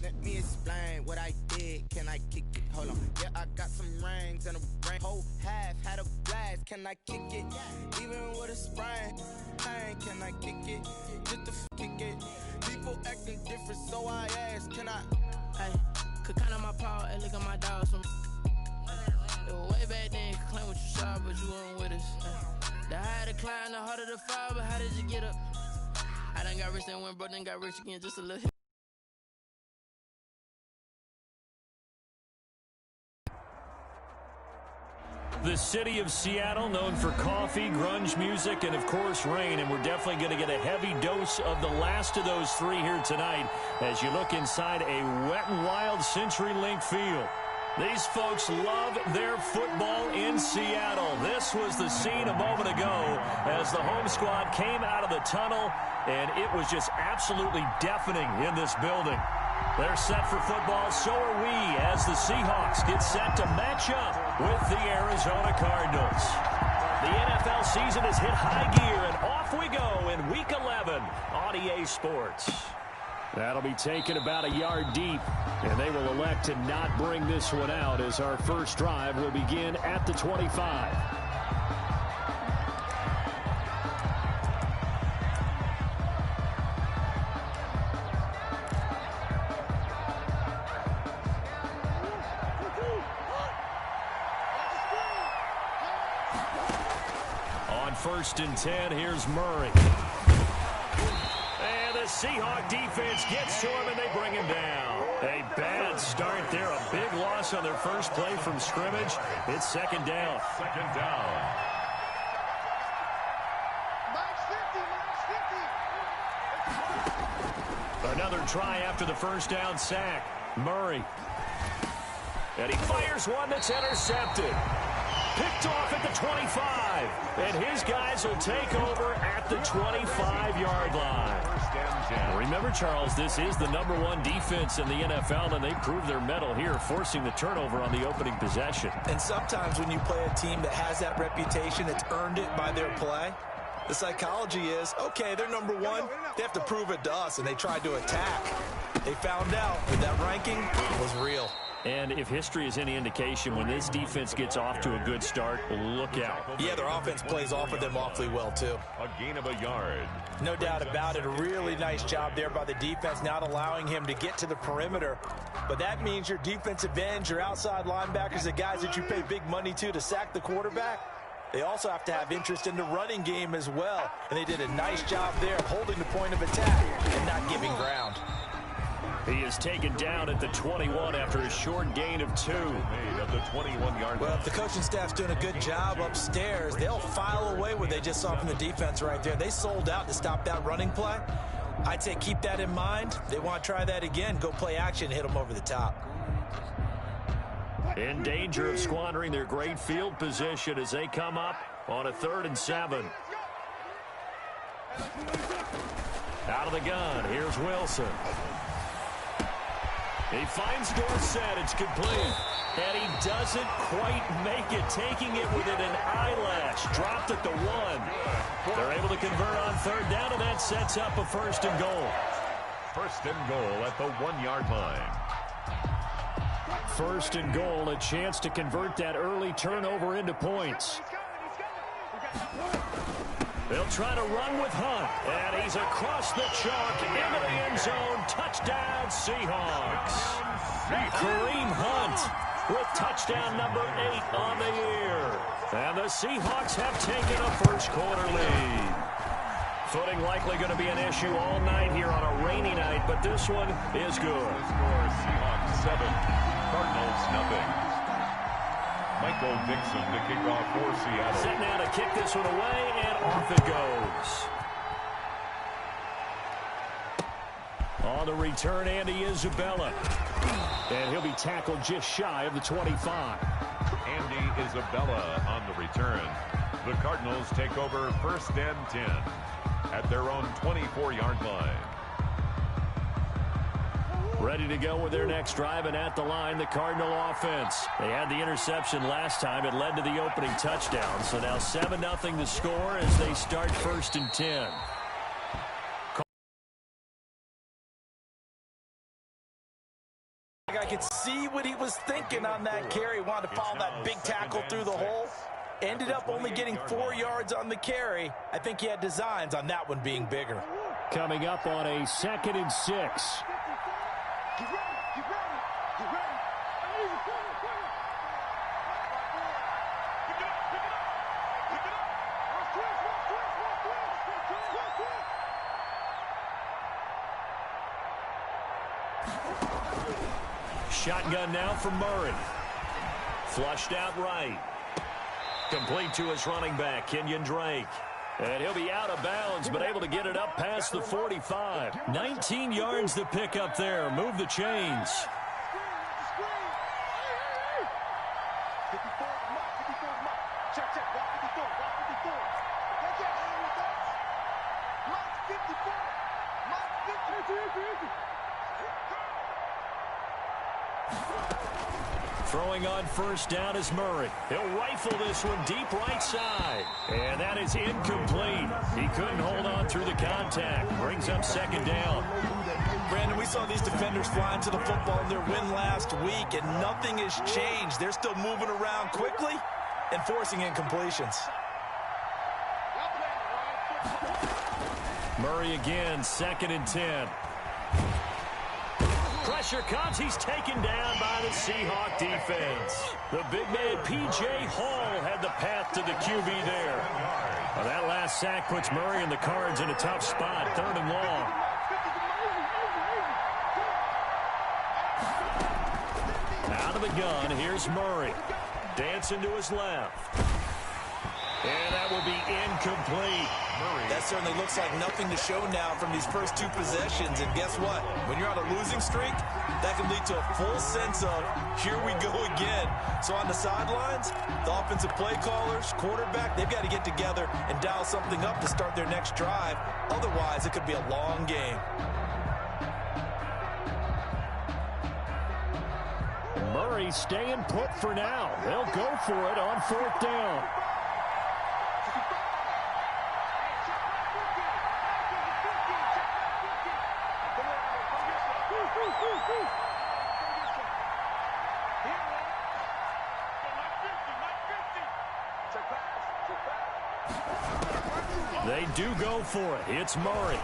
Let me explain what I did. Can I kick it? Hold on. Yeah, I got some rings and a ring. Whole half had a blast. Can I kick it? Even with a sprain. Pain, can I kick it? Just to kick it. People acting different, so I asked, can I? Hey, could count on my paw and look at my dogs from. It was way back then, could claim what you saw, but you weren't with us. The higher the climb, the harder the fall, but how did you get up? I done got rich and went broke, then got rich again, just a little. The city of Seattle, known for coffee, grunge music, and, of course, rain. And we're definitely going to get a heavy dose of the last of those three here tonight as you look inside a Wet n Wild CenturyLink field. These folks love their football in Seattle. This was the scene a moment ago as the home squad came out of the tunnel, and it was just absolutely deafening in this building. They're set for football, so are we, as the Seahawks get set to match up with the Arizona Cardinals. The NFL season has hit high gear, and off we go in Week 11 on EA Sports. That'll be taken about a yard deep, and they will elect to not bring this one out as our first drive will begin at the 25. First and 10, here's Murray. And the Seahawk defense gets to him, and they bring him down. A bad start there, a big loss on their first play from scrimmage. It's second down. Second down. Another try after the first down sack. Murray. And he fires one that's intercepted. Picked off at the 25, and his guys will take over at the 25-yard line. Remember, Charles, this is the #1 defense in the NFL, and they proved their mettle here, forcing the turnover on the opening possession. And sometimes when you play a team that has that reputation, it's earned it by their play. The psychology is, okay, they're #1. They have to prove it to us, and they tried to attack. They found out that that ranking was real. And if history is any indication, when this defense gets off to a good start, look out. Yeah, their offense plays off of them awfully well, too. A gain of a yard. No doubt about it. A really nice job there by the defense, not allowing him to get to the perimeter. But that means your defensive ends, your outside linebackers, the guys that you pay big money to sack the quarterback, they also have to have interest in the running game as well. And they did a nice job there of holding the point of attack and not giving ground. He is taken down at the 21 after a short gain of 2. Made at the 21-yard line. Well, if the coaching staff's doing a good job upstairs, they'll file away what they just saw from the defense right there. They sold out to stop that running play. I'd say keep that in mind. They want to try that again. Go play action, hit them over the top. In danger of squandering their great field position as they come up on a 3rd and 7. Out of the gun, here's Wilson. He finds Dorsett. It's complete. And he doesn't quite make it, taking it within an eyelash. Dropped at the 1. They're able to convert on 3rd down, and that sets up a 1st and goal. 1st and goal at the 1-yard line. 1st and goal, a chance to convert that early turnover into points. They'll try to run with Hunt, and he's across the chalk into the end zone. Touchdown, Seahawks. Kareem Hunt with touchdown number 8 on the year. And the Seahawks have taken a first-quarter lead. Footing likely going to be an issue all night here on a rainy night, but this one is good. The score, Seahawks 7, Cardinals nothing. Michael Dixon to kick off for Seattle. Set now to kick this one away, and off it goes. On the return, Andy Isabella. And he'll be tackled just shy of the 25. Andy Isabella on the return. the Cardinals take over 1st and 10 at their own 24-yard line. Ready to go with their next drive, and at the line, the Cardinal offense. They had the interception last time. It led to the opening touchdown. So now 7-0 the score as they start 1st and 10. I could see what he was thinking on that carry. Wanted to follow that big tackle through the hole. Ended up only getting 4 yards on the carry. I think he had designs on that one being bigger. Coming up on a 2nd and 6. Shotgun now from Murray. Flushed out right. Complete to his running back, Kenyon Drake. And he'll be out of bounds, but able to get it up past the 45. 19 yards to pick up there. Move the chains. Throwing on 1st down is Murray. He'll rifle this one deep right side. And that is incomplete. He couldn't hold on through the contact. Brings up 2nd down. Brandon, we saw these defenders flying to the football in their win last week, and nothing has changed. They're still moving around quickly and forcing incompletions. Murray again, 2nd and 10. Pressure comes. He's taken down by the Seahawk defense. The big man, P.J. Hall, had the path to the QB there. Well, that last sack puts Murray and the Cards in a tough spot. 3rd and long. Out of the gun, here's Murray. Dancing to his left. And that will be incomplete. That certainly looks like nothing to show now from these first 2 possessions. And guess what? When you're on a losing streak, that can lead to a full sense of, here we go again. So on the sidelines, the offensive play callers, quarterback, they've got to get together and dial something up to start their next drive. Otherwise, it could be a long game. Murray staying put for now. They'll go for it on 4th down. They do go for it. It's Murray.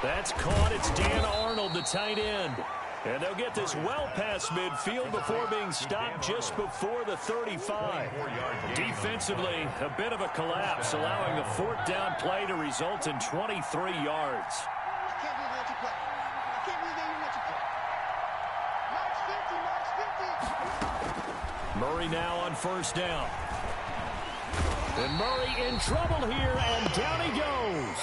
That's caught. It's Dan Arnold, the tight end. And they'll get this well past midfield before being stopped just before the 35. Defensively, a bit of a collapse, allowing the 4th down play to result in 23 yards. Murray now on 1st down. And Murray in trouble here, and down he goes.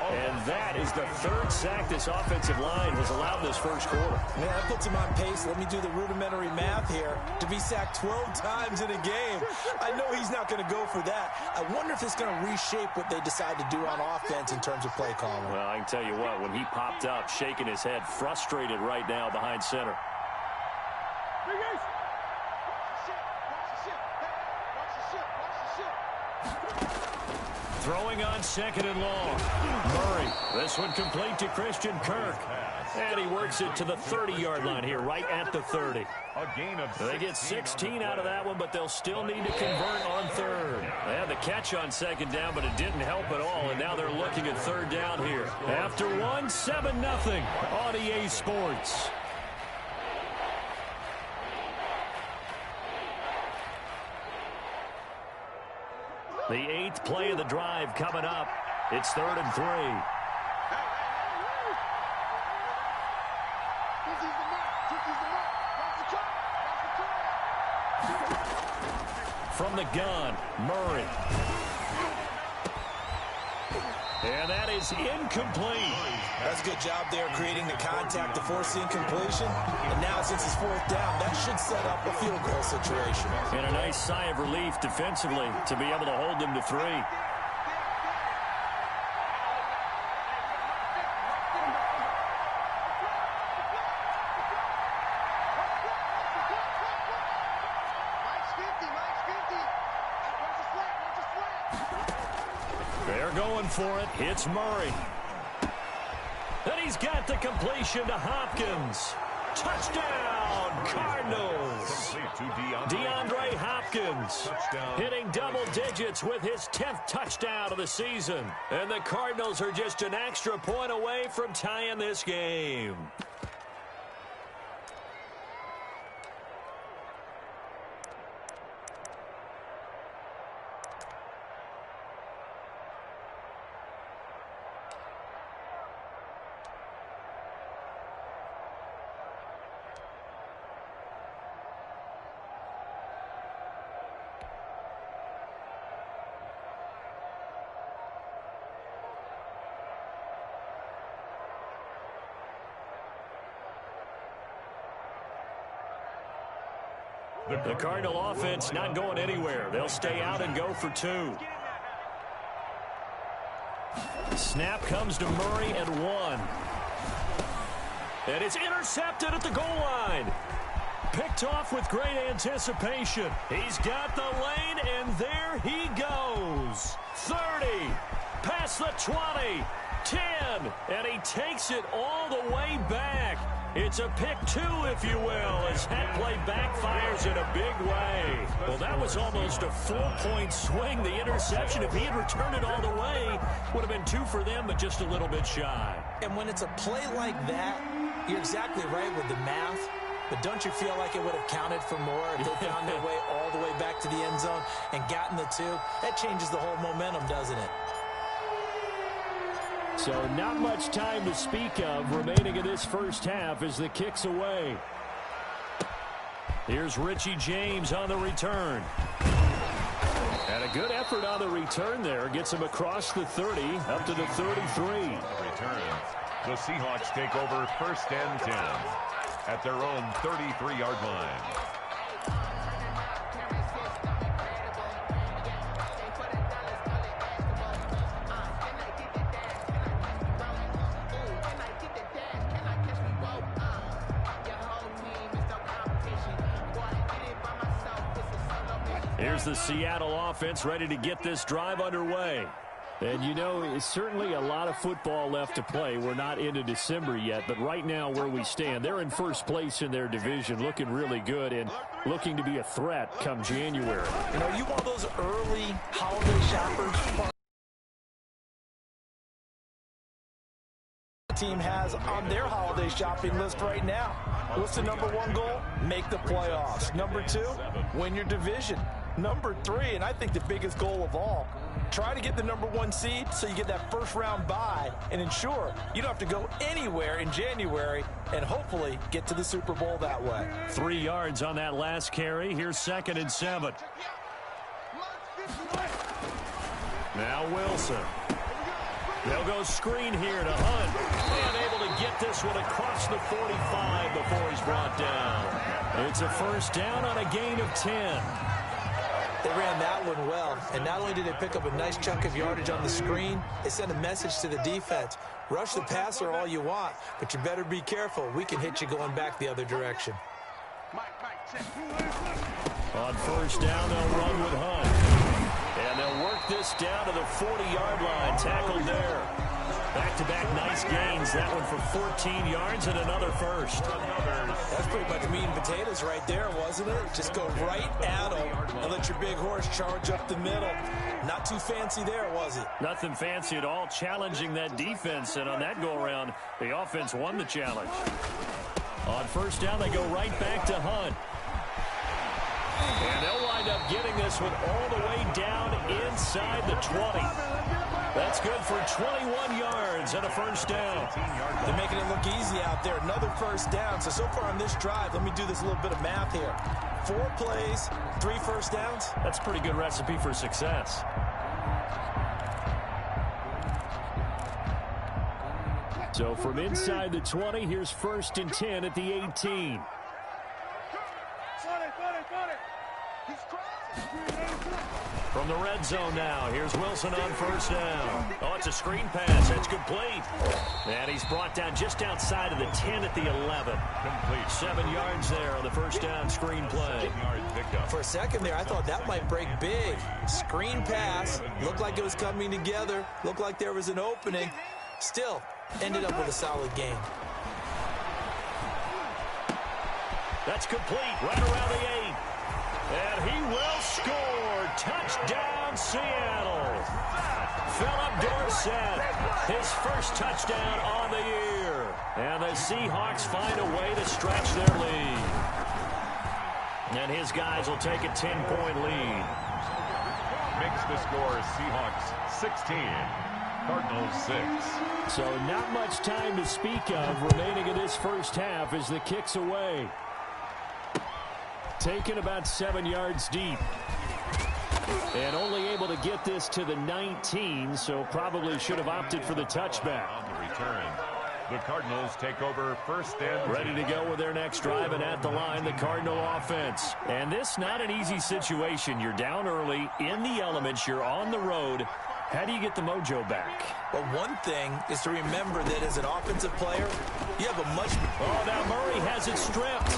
And that is the 3rd sack this offensive line has allowed this first quarter. Man, that puts him on pace. Let me do the rudimentary math here. To be sacked 12 times in a game. I know he's not going to go for that. I wonder if it's going to reshape what they decide to do on offense in terms of play calling. Well, I can tell you what, when he popped up, shaking his head, frustrated right now behind center. Throwing on 2nd and long. Murray. This one complete to Christian Kirk. And he works it to the 30-yard line here, right at the 30. They get 16 out of that one, but they'll still need to convert on 3rd. They had the catch on 2nd down, but it didn't help at all, and now they're looking at 3rd down here. After 7-0 on EA Sports. The 8th play of the drive coming up. It's 3rd and 3. From the gun, Murray. And that is incomplete. That's a good job there creating the contact to force the incompletion. And now since it's fourth down, that should set up a field goal situation. And a nice sigh of relief defensively to be able to hold them to 3. They're going for it. It's Murray. And he's got the completion to Hopkins. Touchdown, Cardinals. DeAndre Hopkins hitting double digits with his 10th touchdown of the season. And the Cardinals are just an extra point away from tying this game. The Cardinal offense not going anywhere. They'll stay out and go for 2. Snap comes to Murray at 1. And it's intercepted at the goal line. Picked off with great anticipation. He's got the lane, and there he goes. 30, past the 20, 10, and he takes it all the way back. It's a pick 2, if you will, as that play backfires in a big way. Well, that was almost a 4-point swing. The interception, if he had returned it all the way, would have been 2 for them, but just a little bit shy. And when it's a play like that, you're exactly right with the math. But don't you feel like it would have counted for more if they found their way all the way back to the end zone and gotten the 2? That changes the whole momentum, doesn't it? So not much time to speak of remaining in this first half as the kick's away. Here's Richie James on the return. And a good effort on the return there. Gets him across the 30, up to the 33. Return. The Seahawks take over 1st and 10 at their own 33-yard line. Here's the Seattle offense ready to get this drive underway. And, you know, it's certainly a lot of football left to play. We're not into December yet, but right now where we stand, they're in first place in their division, looking really good and looking to be a threat come January. You know, you want those early holiday shoppers? Team has on their holiday shopping list right now. What's the number 1 goal? Make the playoffs. Number 2, win your division. Number 3, and I think the biggest goal of all, try to get the number 1 seed so you get that first round bye and ensure you don't have to go anywhere in January and hopefully get to the Super Bowl that way. 3 yards on that last carry. Here's 2nd and 7. Now Wilson. They'll go screen here to Hunt. And able to get this one across the 45 before he's brought down. It's a first down on a gain of 10. They ran that one well, and not only did they pick up a nice chunk of yardage on the screen, they sent a message to the defense. Rush the passer all you want, but you better be careful. We can hit you going back the other direction. On first down, they'll run with Hunt. And they'll work this down to the 40-yard line. Tackled there. Back-to-back nice gains. That one for 14 yards and another first. That's pretty much meat and potatoes right there, wasn't it? Just go right at them and let your big horse charge up the middle. Not too fancy there, was it? Nothing fancy at all. Challenging that defense. And on that go-around, the offense won the challenge. On first down, they go right back to Hunt. And they'll wind up getting this one all the way down inside the 20. That's good for 21 yards and a first down. They're making it look easy out there. Another first down. So far on this drive, let me do this little bit of math here. 4 plays, 3 first downs. That's a pretty good recipe for success. So from inside the 20, here's 1st and 10 at the 18. From the red zone now, here's Wilson on 1st down. Oh, it's a screen pass. That's complete. And he's brought down just outside of the 10 at the 11. Complete. 7 yards there on the 1st down screen play. For a second there, I thought that might break big. Screen pass. Looked like it was coming together. Looked like there was an opening. Still, ended up with a solid game. That's complete. Right around the 8. And he will score. Touchdown, Seattle. Philip Dorsett, his first touchdown on the year. And the Seahawks find a way to stretch their lead. And his guys will take a 10-point lead. Makes the score Seahawks 16, Cardinals 6. So not much time to speak of remaining in this first half as the kick's away. Taken about 7 yards deep. And only able to get this to the 19, so probably should have opted for the touchback. On the return, the Cardinals take over 1st and 10. Ready to go with their next drive, and at the line, the Cardinal offense. And this not an easy situation. You're down early, in the elements, you're on the road. How do you get the mojo back? Well, one thing is to remember that as an offensive player, you have a much... Oh, now Murray has it stripped.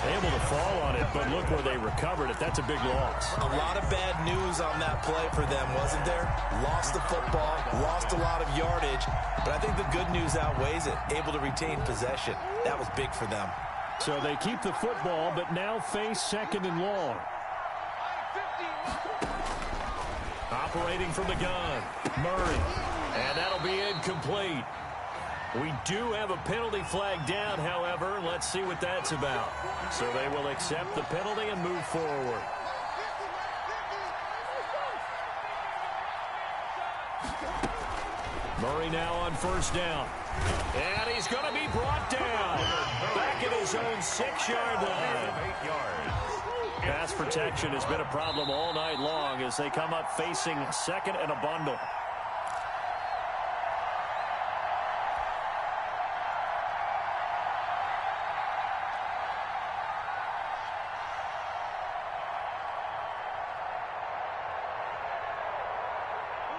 Able to fall on it, but look where they recovered it. That's a big loss. A lot of bad news on that play for them, wasn't there? Lost the football, lost a lot of yardage, but I think the good news outweighs it. Able to retain possession. That was big for them. So they keep the football, but now face 2nd and long. Operating from the gun, Murray. And that'll be incomplete. We do have a penalty flag down, however. Let's see what that's about. So they will accept the penalty and move forward. Murray now on 1st down. And he's going to be brought down. Back at his own 6-yard line. 8 yards. Pass protection has been a problem all night long as they come up facing 2nd and a bundle.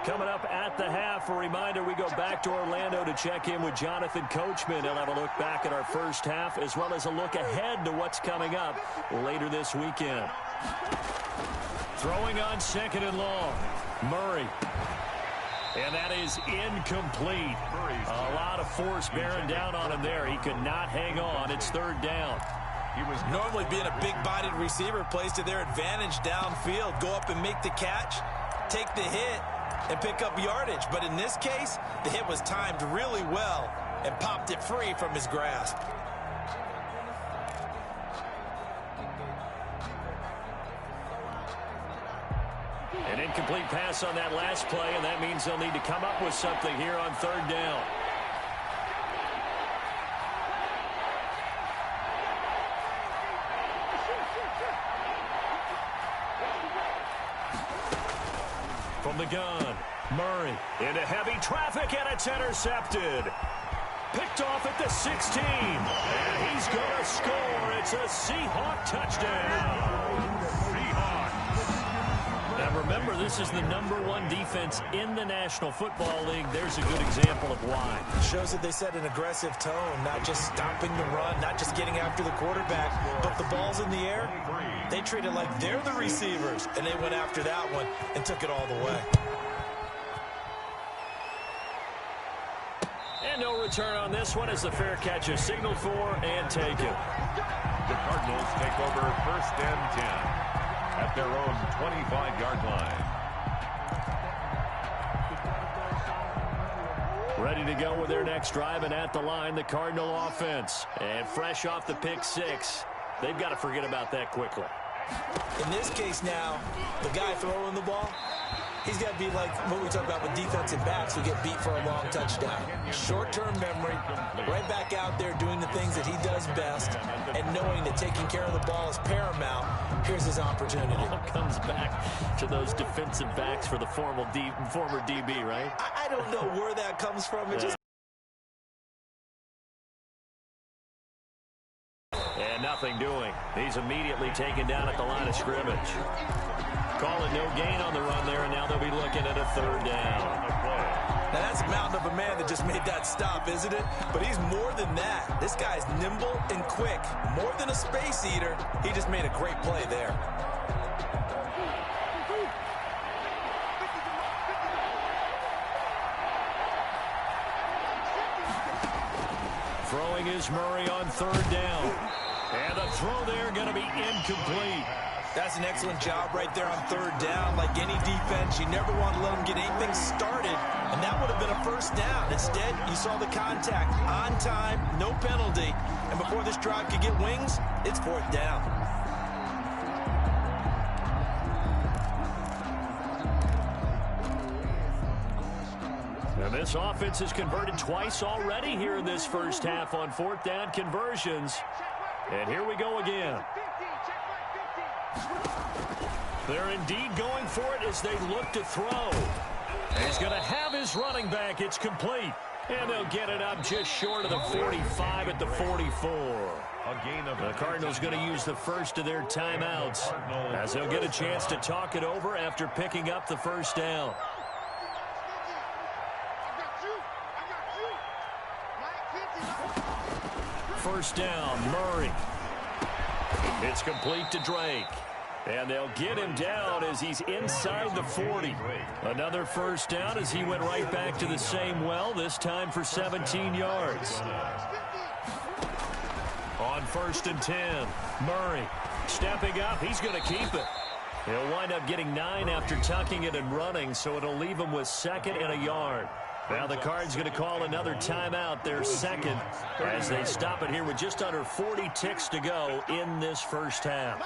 Coming up at the half, a reminder, we go back to Orlando to check in with Jonathan Coachman. He'll have a look back at our first half as well as a look ahead to what's coming up later this weekend. Throwing on 2nd and long. Murray. And that is incomplete. A lot of force bearing down on him there. He could not hang on. It's 3rd down. He was normally being a big-bodied receiver, plays to their advantage downfield. Go up and make the catch, take the hit, and pick up yardage. But in this case, the hit was timed really well and popped it free from his grasp. An incomplete pass on that last play, and that means they'll need to come up with something here on 3rd down. From the gun, Murray into heavy traffic, and it's intercepted. Picked off at the 16, and he's going to score. It's a Seahawk touchdown. Now remember, this is the #1 defense in the National Football League. There's a good example of why. It shows that they set an aggressive tone, not just stopping the run, not just getting after the quarterback, but the ball's in the air. They treat it like they're the receivers, and they went after that one and took it all the way. And no return on this one as the fair catch is signaled for and taken. The Cardinals take over 1st and 10 at their own 25-yard line. Ready to go with their next drive, and at the line, the Cardinal offense. And fresh off the pick 6, they've got to forget about that quickly. In this case now, the guy throwing the ball, He's got to be like what we talk about with defensive backs who get beat for a long touchdown. Short-term memory, right back out there doing the things that he does best, and knowing that taking care of the ball is paramount. Here's his opportunity. All comes back to those defensive backs for the former DB, right? I don't know where that comes from. It just and nothing doing. He's immediately taken down at the line of scrimmage. Call it no gain on the run there, and now they'll be looking at a third down. Now that's a mountain of a man that just made that stop, isn't it? But he's more than that. This guy's nimble and quick. More than a space eater, he just made a great play there. Throwing is Murray on third down. And the throw there going to be incomplete. That's an excellent job right there on third down. Like any defense, you never want to let them get anything started, and that would have been a first down. Instead, you saw the contact on time, no penalty, and before this drive could get wings, it's fourth down. And this offense has converted twice already here in this first half on fourth down conversions. And here we go again. They're indeed going for it as they look to throw. He's going to have his running back. It's complete. And they'll get it up just short of the 45 at the 44. The Cardinals going to use the first of their timeouts as they'll get a chance to talk it over after picking up the first down. First down, Murray. It's complete to Drake. And they'll get him down as he's inside the 40. Another first down as he went right back to the same well, this time for 17 yards. On first and 10, Murray stepping up. He's going to keep it. He'll wind up getting 9 after tucking it and running, so it'll leave him with second and a yard. Now the Cards going to call another timeout, their second, as they stop it here with just under 40 ticks to go in this first half.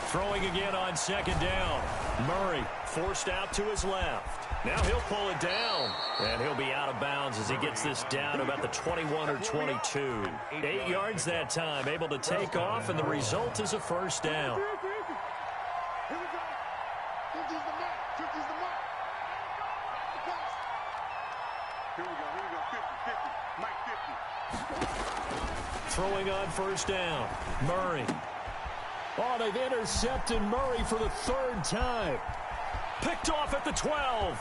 Throwing again on second down. Murray forced out to his left. Now he'll pull it down, and he'll be out of bounds as he gets this down about the 21 or 22. 8 yards that time, able to take off, and the result is a first down. Throwing on first down, Murray. Oh, they've intercepted Murray for the third time. Picked off at the 12.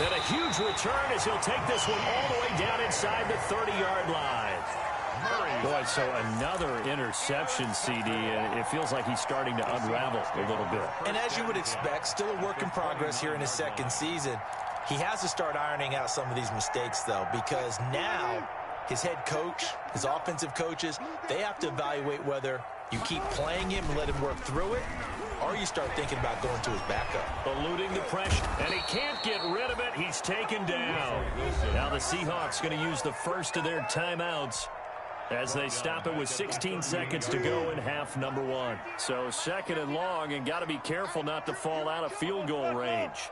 And a huge return as he'll take this one all the way down inside the 30-yard line. Boy, so another interception, CD, and it feels like he's starting to unravel a little bit. And as you would expect, still a work in progress here in his second season. He has to start ironing out some of these mistakes, though, because now his head coach, his offensive coaches, they have to evaluate whether you keep playing him and let him work through it, or you start thinking about going to his backup. Eluding the pressure, and he can't get rid of it. He's taken down. Now the Seahawks going to use the first of their timeouts as they stop it with 16 seconds to go in half number 1. So second and long, and got to be careful not to fall out of field goal range.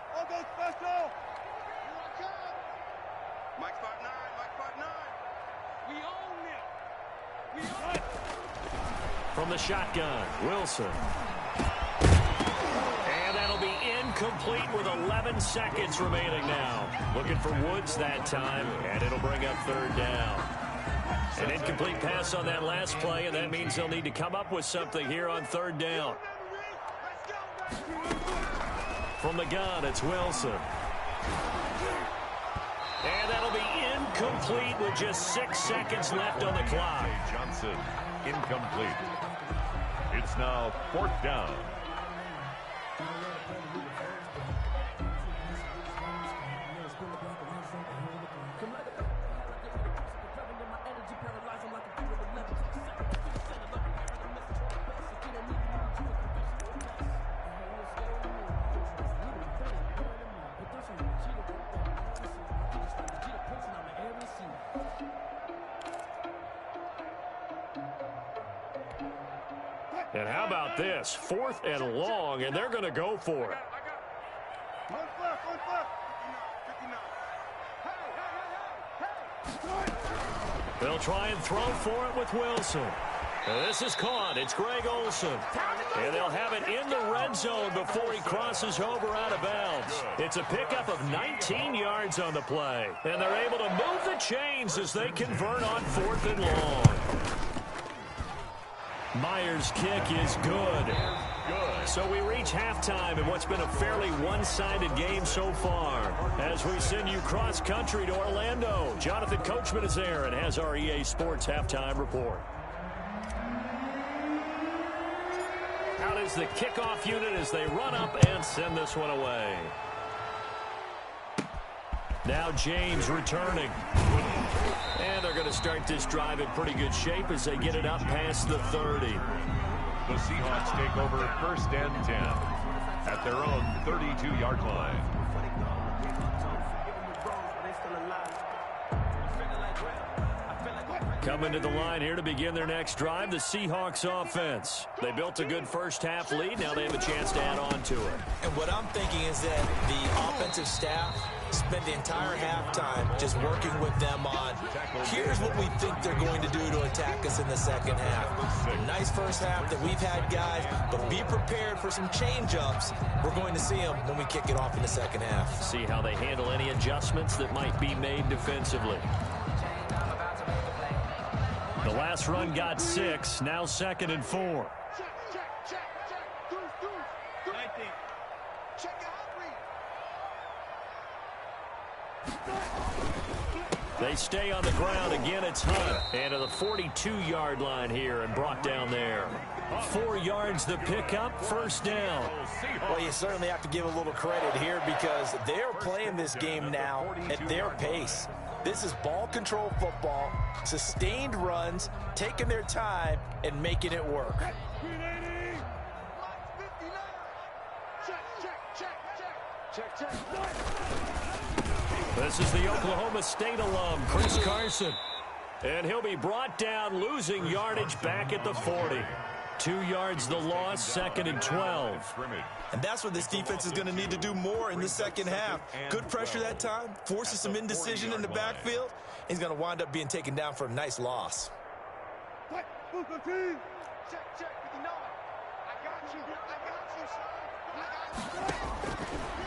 From the shotgun, Wilson. And that'll be incomplete with 11 seconds remaining now. Looking for Woods that time, and it'll bring up third down. An incomplete pass on that last play, and that means they'll need to come up with something here on third down. From the gun, it's Wilson. And that'll be incomplete with just 6 seconds left on the clock. Johnson, incomplete. It's now fourth down. And how about this? 4th and long, and they're going to go for it. They'll try and throw for it with Wilson. And this is caught. It's Greg Olsen. And they'll have it in the red zone before he crosses over out of bounds. It's a pickup of 19 yards on the play. And they're able to move the chains as they convert on 4th and long. Myers' kick is good. So we reach halftime in what's been a fairly one-sided game so far. As we send you cross-country to Orlando, Jonathan Coachman is there and has our EA Sports halftime report. Out is the kickoff unit as they run up and send this one away. Now James returning. And they're going to start this drive in pretty good shape as they get it up past the 30. The Seahawks take over 1st and 10 at their own 32-yard line. Coming to the line here to begin their next drive, the Seahawks offense. They built a good first-half lead. Now they have a chance to add on to it. And what I'm thinking is that the offensive staff spend the entire halftime just working with them on, here's what we think they're going to do to attack us in the second half. A nice first half that we've had, guys, but be prepared for some change-ups. We're going to see them when we kick it off in the second half. See how they handle any adjustments that might be made defensively. The last run got 6, now 2nd and 4. They stay on the ground. Again, it's Hunt. And to the 42-yard line here and brought down there. 4 yards the pickup, 1st down. Well, you certainly have to give a little credit here because they're playing this game now at their pace. This is ball control football, sustained runs, taking their time, and making it work. This is the Oklahoma State alum, Chris Carson. And he'll be brought down, losing yardage back at the 40. 2 yards the loss, 2nd and 12. And that's what this defense is going to need to do more in the second half. Good pressure that time, forces some indecision in the backfield. He's going to wind up being taken down for a nice loss.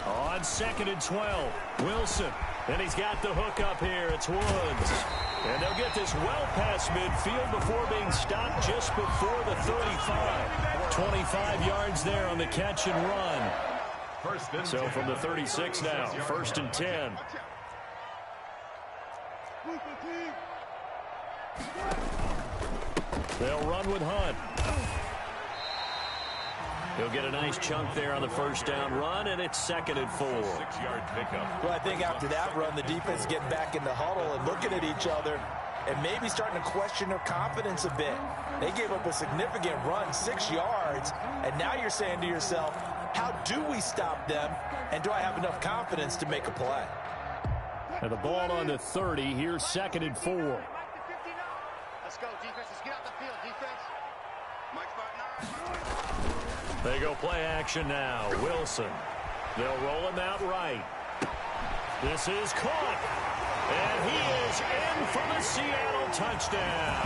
On 2nd and 12, Wilson. And he's got the hook up here. It's Woods. And they'll get this well past midfield before being stopped just before the 35. 25 yards there on the catch and run. So from the 36 now, 1st and 10. They'll run with Hunt. He'll get a nice chunk there on the 1st down run, and it's 2nd and 4. 6-yard pickup. Well, I think after that run, the defense is getting back in the huddle and looking at each other and maybe starting to question their confidence a bit. They gave up a significant run, 6 yards, and now you're saying to yourself, how do we stop them, and do I have enough confidence to make a play? And the ball on the 30, here's 2nd and 4. Let's go, defense. Let's get out the field, defense. Mike spot 9. They go play action now. Wilson. They'll roll him out right. This is caught. And he is in for the Seattle touchdown.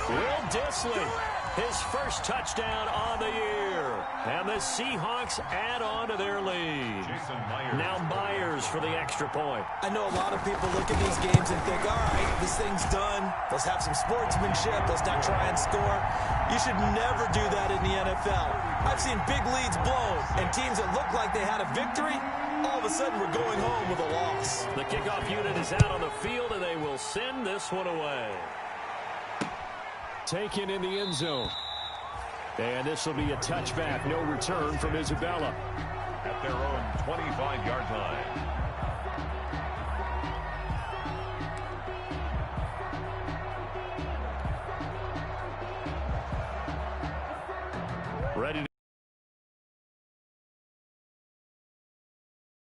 Will Dissly, his first touchdown on the year. And the Seahawks add on to their lead. Now Myers for the extra point. I know a lot of people look at these games and think, all right, this thing's done. Let's have some sportsmanship. Let's not try and score. You should never do that in the NFL. I've seen big leads blown and teams that look like they had a victory, all of a sudden we're going home with a loss. The kickoff unit is out on the field, and they will send this one away. Taken in the end zone. And this will be a touchback. No return from Isabella. At their own 25-yard line. Ready to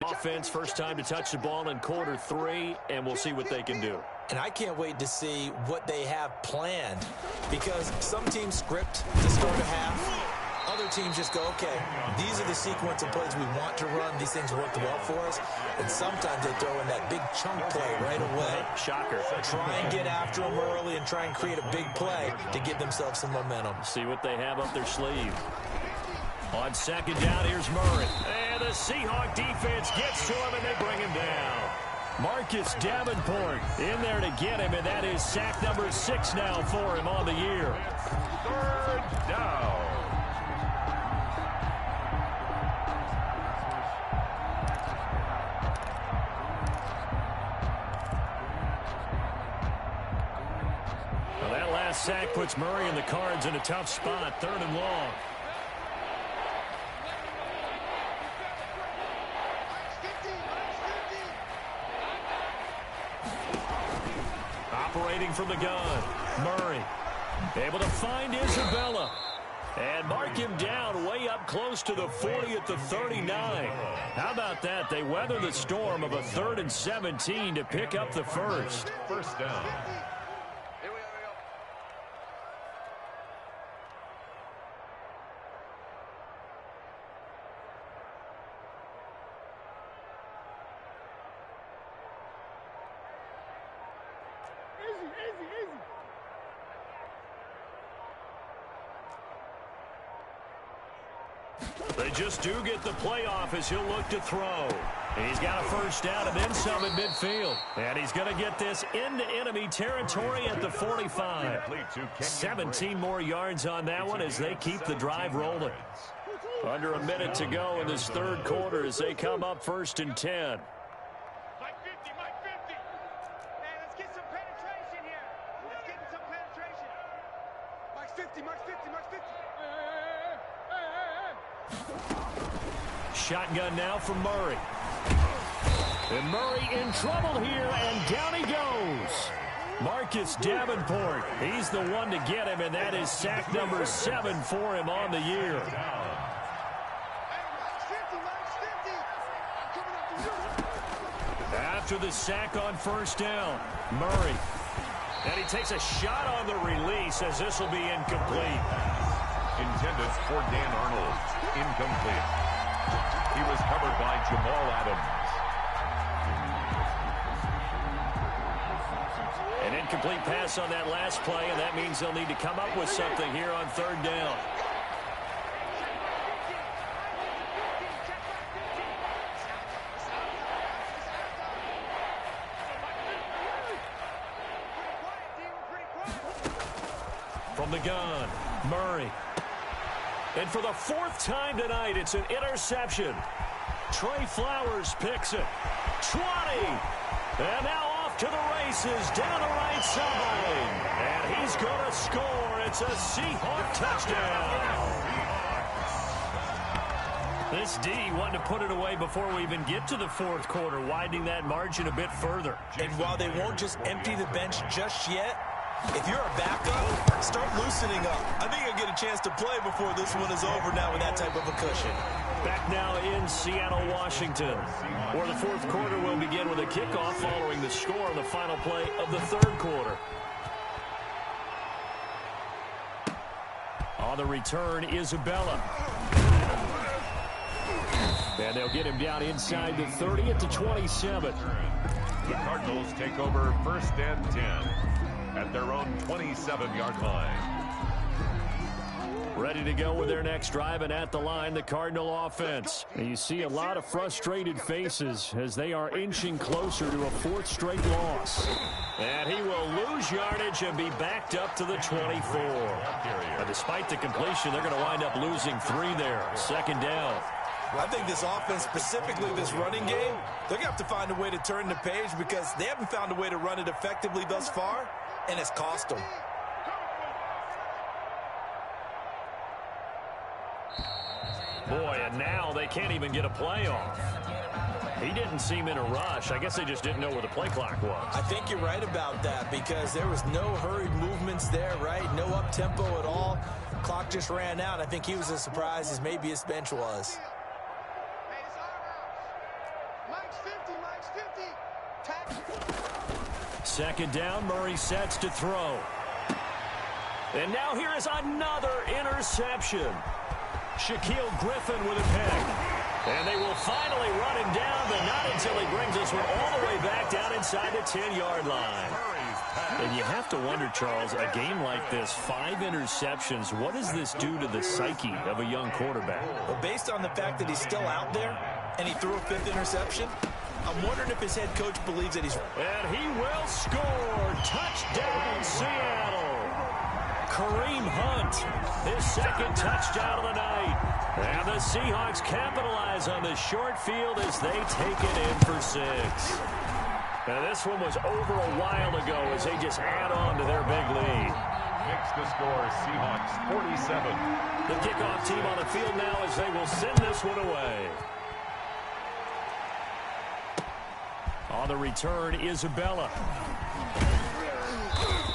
offense, first time to touch the ball in quarter 3, and we'll see what they can do. And I can't wait to see what they have planned, because some teams script to start a half. Other teams just go, okay, these are the sequence of plays we want to run. These things work well for us. And sometimes they throw in that big chunk play right away. Shocker. Try and get after them early and try and create a big play to give themselves some momentum. See what they have up their sleeve. On second down, here's Murray. And the Seahawk defense gets to him, and they bring him down. Marcus Davenport in there to get him, and that is sack number 6 now for him on the year. Third down. Well, that last sack puts Murray and the Cards in a tough spot, 3rd and long. Operating from the gun, Murray able to find Isabella and mark him down way up close to the 40 at the 39. How about that? They weather the storm of a 3rd and 17 to pick up the first. First down. They just do get the playoff as he'll look to throw. And he's got a first down and then some at midfield. And he's going to get this into enemy territory at the 45. 17 more yards on that one as they keep the drive rolling. Under a minute to go in this 3rd quarter as they come up 1st and 10. Mike 50, Mike 50. Hey, let's get some penetration here. Let's get some penetration. Mike 50, Mike 50, Mike 50. Shotgun now for Murray. And Murray in trouble here, and down he goes. Marcus Davenport, he's the one to get him, and that is sack number 7 for him on the year. After the sack on first down, Murray. And he takes a shot on the release as this will be incomplete. Intended for Dan Arnold. Incomplete. He was covered by Jamal Adams. An incomplete pass on that last play, and that means they'll need to come up with something here on 3rd down. From the gun, Murray. And for the 4th time tonight, it's an interception. Trey Flowers picks it. 20. And now off to the races down the right side. And he's going to score. It's a Seahawk touchdown. This D wanted to put it away before we even get to the 4th quarter, widening that margin a bit further. And while they won't just empty the bench just yet, if you're a backup, start loosening up. I think you'll get a chance to play before this one is over now with that type of a cushion. Back now in Seattle, Washington, where the 4th quarter will begin with a kickoff following the score on the final play of the 3rd quarter. On the return, Isabella. And they'll get him down inside the 30 at the 27. The Cardinals take over 1st and 10 at their own 27-yard line. Ready to go with their next drive, and at the line, the Cardinal offense. And you see a lot of frustrated faces as they are inching closer to a 4th straight loss. And he will lose yardage and be backed up to the 24. And despite the completion, they're going to wind up losing 3 there. 2nd down. I think this offense, specifically this running game, they're going to have to find a way to turn the page because they haven't found a way to run it effectively thus far, and it's cost them. Boy, and now they can't even get a play off. He didn't seem in a rush. I guess they just didn't know where the play clock was. I think you're right about that because there was no hurried movements there, right? No up-tempo at all. Clock just ran out. I think he was as surprised as maybe his bench was. second down. Murray sets to throw. And now here is another interception. Shaquille Griffin with a pick. And they will finally run him down, but not until he brings this one all the way back down inside the 10-yard line. And you have to wonder, Charles, a game like this, 5 interceptions, what does this do to the psyche of a young quarterback? Well, based on the fact that he's still out there and he threw a 5th interception, I'm wondering if his head coach believes that he's... And he will score. Touchdown, Seattle. Kareem Hunt, his second touchdown of the night. And the Seahawks capitalize on the short field as they take it in for 6. Now, this one was over a while ago as they just add on to their big lead. Makes the score Seahawks 47. The kickoff team on the field now as they will send this one away. On the return, Isabella.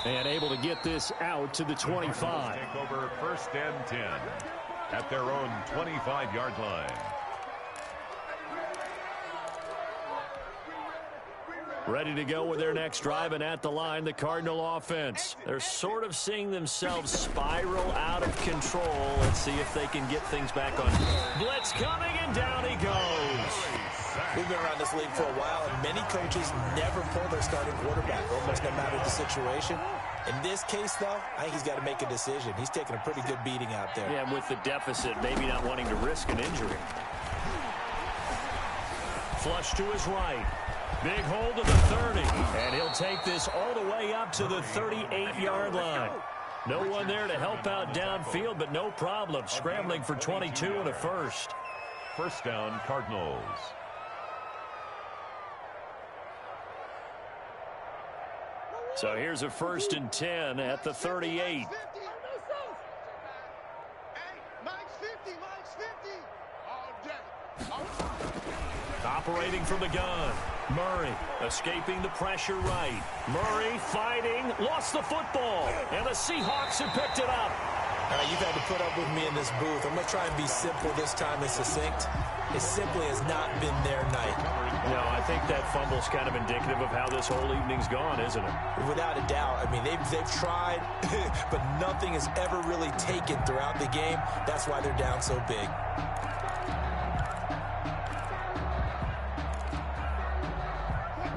And able to get this out to the 25. Take over 1st and 10 at their own 25-yard line. Ready to go with their next drive, and at the line, the Cardinal offense. They're sort of seeing themselves spiral out of control. Let's see if they can get things back on. Blitz coming, and down he goes. We've been around this league for a while, and many coaches never pull their starting quarterback, almost no matter the situation. In this case, though, I think he's got to make a decision. He's taking a pretty good beating out there. Yeah, with the deficit, maybe not wanting to risk an injury. Flush to his right. Big hold to the 30. And he'll take this all the way up to the 38-yard line. No one there to help out downfield, but no problem. Scrambling for 22 and a first. First down, Cardinals. So here's a 1st and 10 at the 38. Hey, Mike's 50, Mike's 50. All day. Operating from the gun. Murray escaping the pressure right. Murray fighting. Lost the football. And the Seahawks have picked it up. All right, you've had to put up with me in this booth. I'm going to try and be simple this time and succinct. It simply has not been their night. No, I think that fumble's kind of indicative of how this whole evening's gone, isn't it? Without a doubt. I mean, they've tried, but nothing has ever really taken throughout the game. That's why they're down so big.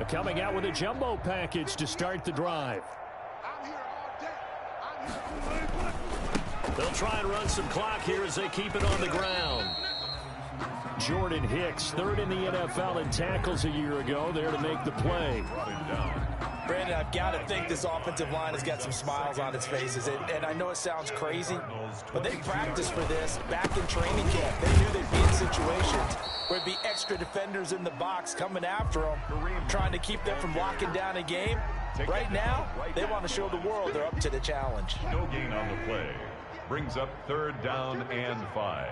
Coming out with a jumbo package to start the drive. I'm here all day. I'm here. They'll try and run some clock here as they keep it on the ground. Jordan Hicks, 3rd in the NFL in tackles a year ago, there to make the play. Brandon, I've got to think this offensive line has got some smiles on its faces. And I know it sounds crazy, but they practiced for this back in training camp. They knew they'd be in situations where it'd be extra defenders in the box coming after them, trying to keep them from locking down a game. Right now, they want to show the world they're up to the challenge. No gain on the play. Brings up 3rd down and 5.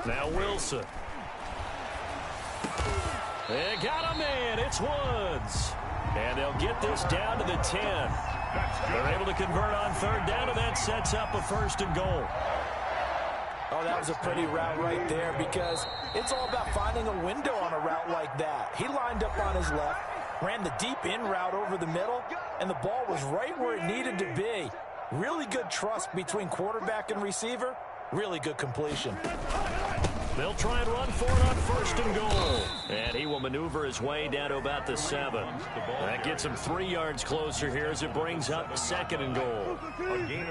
Now Wilson. They got a man. It's Woods. And they'll get this down to the 10. They're able to convert on 3rd down, and that sets up a 1st and goal. Oh, that was a pretty route right there because it's all about finding a window on a route like that. He lined up on his left, ran the deep in route over the middle, and the ball was right where it needed to be. Really good trust between quarterback and receiver. Really good completion. They'll try and run for it on 1st and goal. And he will maneuver his way down to about the 7. That gets him 3 yards closer here as it brings up 2nd and goal.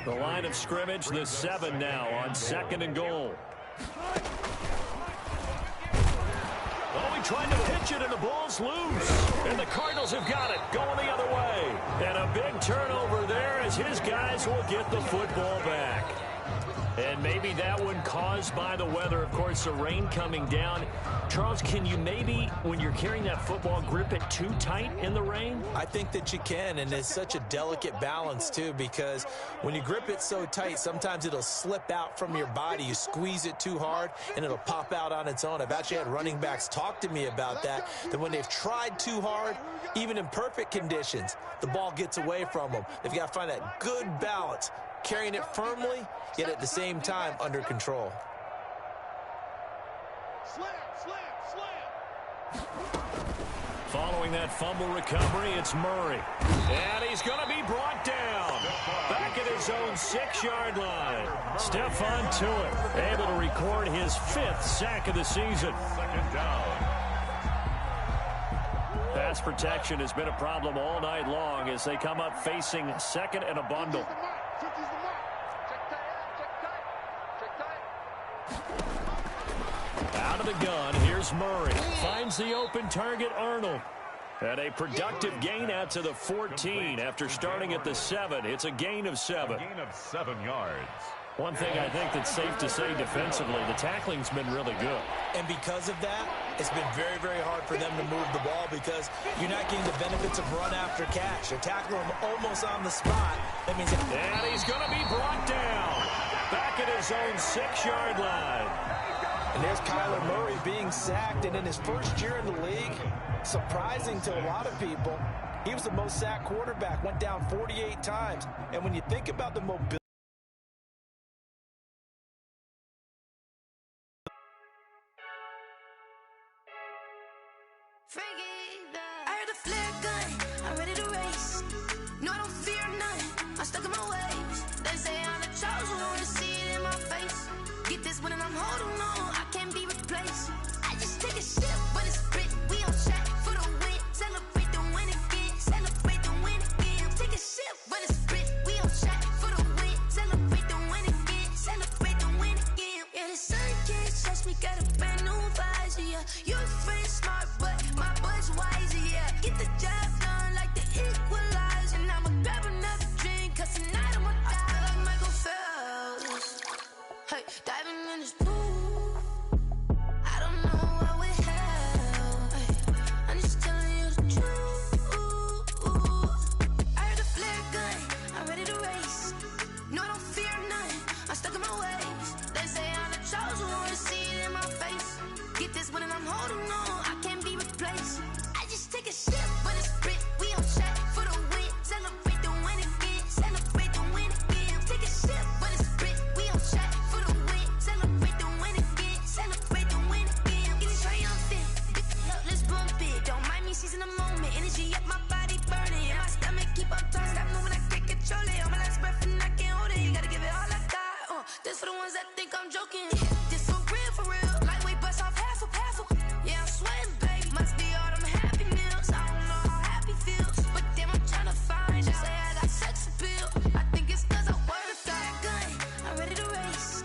The line of scrimmage, the 7 now on 2nd and goal. Oh, he tried to pitch it, and the ball's loose. And the Cardinals have got it, going the other way. And a big turnover there as his guys will get the football back. And maybe that one caused by the weather. Of course, the rain coming down. Charles, can you maybe, when you're carrying that football, grip it too tight in the rain? I think that you can, and it's such a delicate balance, too, because when you grip it so tight, sometimes it'll slip out from your body. You squeeze it too hard, and it'll pop out on its own. I've actually had running backs talk to me about that when they've tried too hard, even in perfect conditions, the ball gets away from them. They've got to find that good balance, carrying it firmly, yet at the same time under control. Slam, slam, slam. Following that fumble recovery, it's Murray. And he's going to be brought down. Back at his own 6-yard line. Stephon Tuitt able to record his 5th sack of the season. Second down. Pass protection has been a problem all night long as they come up facing second and a bundle. Out of the gun, here's Murray. Finds the open target, Arnold. And a productive gain out to the 14 after starting at the 7. It's a gain of 7. A gain of 7 yards. One thing I think that's safe to say defensively, the tackling's been really good. And because of that, it's been very, very hard for them to move the ball because you're not getting the benefits of run after catch. You're tackling them almost on the spot. That means and he's going to be brought down. Back at his own 6-yard line. And there's Kyler Murray being sacked, and in his first year in the league, surprising to a lot of people, he was the most sacked quarterback, went down 48 times. And when you think about the mobility, I heard a flare gun, I'm ready to race. No, I don't fear none, I'm stuck in my ways. They say I'm the chosen one, to see it in my face. Get this one and I'm holding on, I can't be replaced. I just take a sip, but it's Brit, we on track for the win. Celebrate the win again, celebrate the win again. Take a sip, but it's Brit, we on track for the win. Celebrate the win again, celebrate the win again. Yeah, the sun can't touch me, got a brand new visor, yeah. You're a friend smart, but my boy's wiser, yeah. Get the job done like the equalizer. And I'ma grab another drink, cause tonight I'ma die like Michael Phelps. Hey, diving in this pool, I don't know what would help. Hey, I'm just telling you the truth. I heard a flare gun, I'm ready to race. No, I don't fear none, I'm stuck in my ways. They say I'm the chosen one, to see it in my face. Get this one and I'm holding on, I can't be replaced. I just take a sip, but it's Brit, we on track for the win. Celebrate the win again, celebrate the win again. Take a sip, but it's Brit, we on track for the win. Celebrate the win again, celebrate the win again. Get it triumphant, let's bump it. Don't mind me seizing the moment, energy up my body burning. And my stomach keep on turning, stop moving, I can't control it. On my last breath and I can't hold it, you gotta give it all I got. This for the ones that think I'm joking. This for real, lightweight bust off half a. Yeah, I'm sweating, babe, must be all them happy meals. I don't know how happy feels, but damn, I'm trying to find out. Say I got sex appeal, I think it's cause I wear a flat gun. I'm ready to race,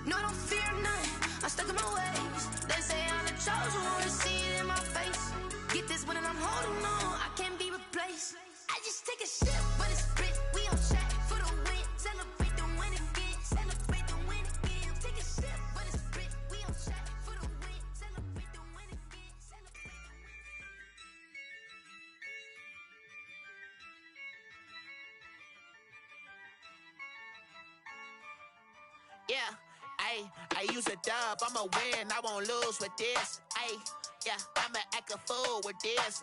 no, I don't fear none, I'm stuck in my ways. They say I'm the chosen one, to see it in my face. Get this one and I'm holding on, I can't be replaced. I just take a sip, but it's Brit, we on track for the win. Celebrate the win again, celebrate the win again. Take a sip, but it's Brit, we on track for the win. Celebrate the win again, celebrate the win. Yeah, I use a dub, I'ma win, I won't lose with this. Yeah, I'ma act a fool with this.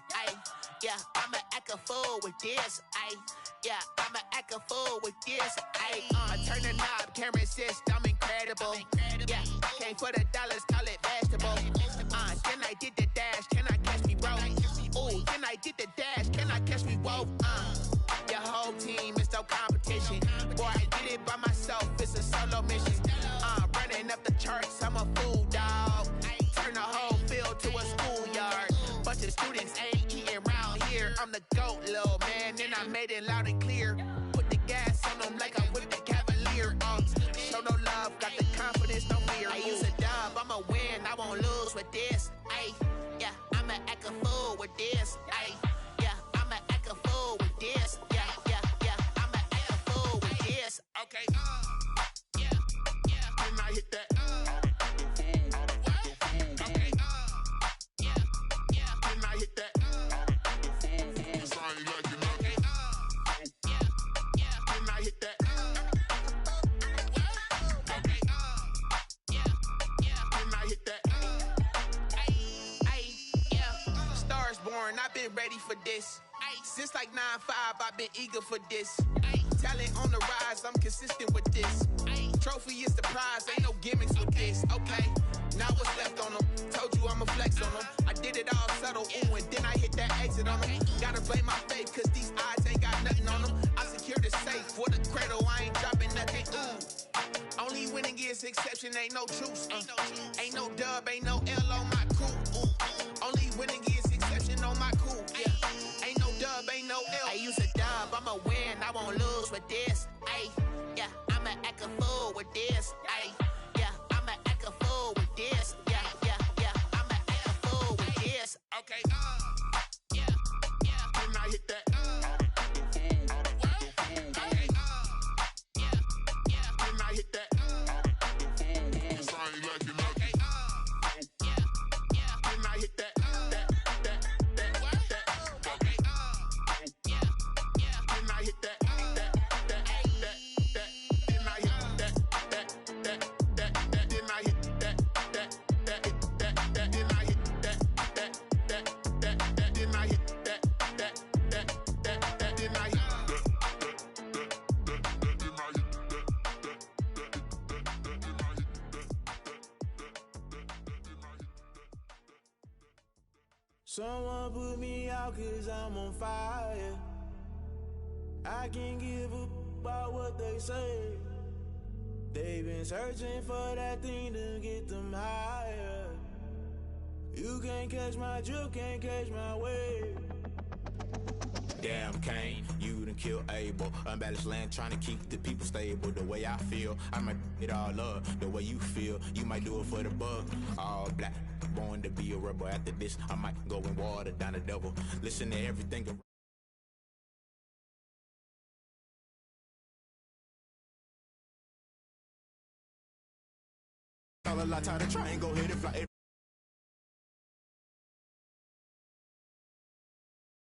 Yeah, I'ma act a fool with this. Yeah, I'ma act a fool with this. I turn the knob, can't resist, I'm incredible. Yeah, came for the dollars, call it vegetable. Then I did the dash, can I catch me, bro? Ooh, then I did the dash, can I catch me, whoa? Your whole team is no competition. Boy, I did it by myself, it's a solo mission. Running up the charts, I'm a fool, dog. Turn the whole field to a schoolyard. Bunch of students ain't eating round here. I'm the GOAT, little man, and I made it loud and clear. Put the gas on them like I'm with the Cavalier. Show no love, got the confidence, no fear. I use a dub, I'ma win, I won't lose with this. Yeah, I'ma act a fool with this. Yeah, I'ma act a fool with this. Yeah, I'ma act a fool with this. Okay, yeah, then I hit that. Okay, yeah, then I hit that. Then I hit that. Okay, then I hit that. Yeah, stars born, I've been ready for this. Since like 9-5, I've been eager for this. Talent on the rise, I'm consistent with this. Trophy is the prize, ain't no gimmicks with this. Okay, Now what's left on them? Told you I'ma flex on them. I did it all subtle, ooh, and then I hit that exit on them. Gotta blame my faith, cause these eyes ain't got nothing on them. I secured the safe for the cradle, I ain't dropping nothing, ooh. Only winning is exception, ain't no truce. Ain't no dub, ain't no L on my crew, ooh. Only winning is exception on my crew, yeah. Ain't no dub, ain't no L. I use a dub, I'ma win, I won't lose with this, ayy. Yeah, I'ma act a fool with this, ayy. Yeah, I'ma act a fool with this, yeah, yeah, yeah. I'ma act a fool with this, okay, yeah, yeah. Then I hit that, okay, yeah, yeah. Then I hit that, cause I ain't liking nothing, yeah, yeah. Then I hit that, okay, yeah, yeah. Then I hit that, then I hit that, then I hit that, then I hit that, then I hit that, then I hit Someone put me out cause I'm on fire. I can't give up about what they say. They've been searching for that thing to get them higher. You can't catch my drift, can't catch my wave. Damn, Kane, you done killed Abel. Unbalanced land, trying to keep the people stable. The way I feel, I might it all up. The way you feel, you might do it for the bug. All black, born to be a rebel. After this, I might go and water down the devil. Listen to everything. All a lot, time to try and go hit it, fly.